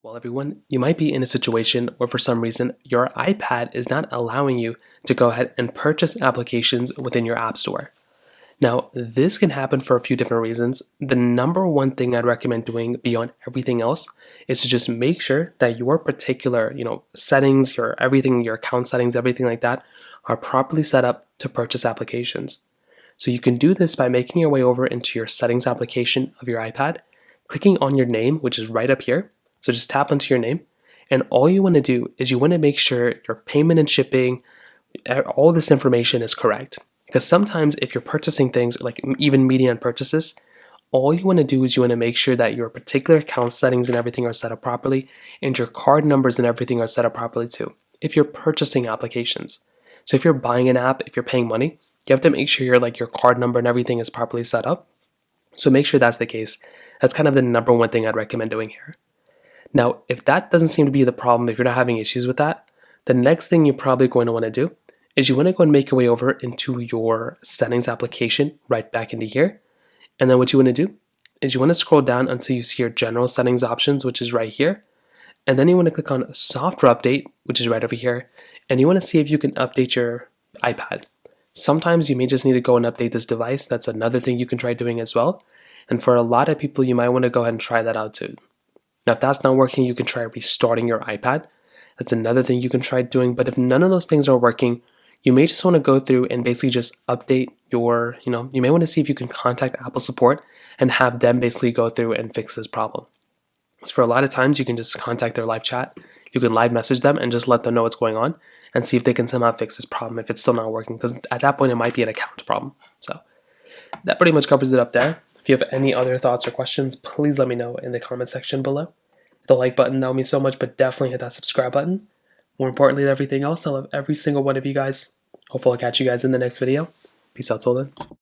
Well, everyone, you might be in a situation where for some reason your iPad is not allowing you to go ahead and purchase applications within your App Store. Now, this can happen for a few different reasons. The number one thing I'd recommend doing beyond everything else is to just make sure that your particular, settings, your everything, your account settings, everything like that are properly set up to purchase applications. So you can do this by making your way over into your settings application of your iPad, clicking on your name, which is right up here. So just tap onto your name, and all you want to do is you want to make sure your payment and shipping, all this information is correct. Because sometimes if you're purchasing things like even median purchases, all you want to do is you want to make sure that your particular account settings and everything are set up properly, and your card numbers and everything are set up properly too, if you're purchasing applications. So if you're buying an app, if you're paying money, you have to make sure your card number and everything is properly set up. So make sure that's the case. That's kind of the number one thing I'd recommend doing here. Now, if that doesn't seem to be the problem, if you're not having issues with that, the next thing you're probably going to want to do is you want to go and make your way over into your settings application right back into here. And then what you want to do is you want to scroll down until you see your general settings options, which is right here. And then you want to click on software update, which is right over here. And you want to see if you can update your iPad. Sometimes you may just need to go and update this device. That's another thing you can try doing as well. And for a lot of people, you might want to go ahead and try that out too. Now, if that's not working, you can try restarting your iPad. That's another thing you can try doing. But if none of those things are working, you may just want to go through and basically just update your, you may want to see if you can contact Apple support and have them basically go through and fix this problem. So for a lot of times, you can just contact their live chat. You can live message them and just let them know what's going on and see if they can somehow fix this problem if it's still not working. Because at that point, it might be an account problem. So that pretty much covers it up there. If you have any other thoughts or questions, please let me know in the comment section below. Hit the like button, that would mean so much, but definitely hit that subscribe button. More importantly than everything else, I love every single one of you guys. Hopefully I'll catch you guys in the next video. Peace out till then.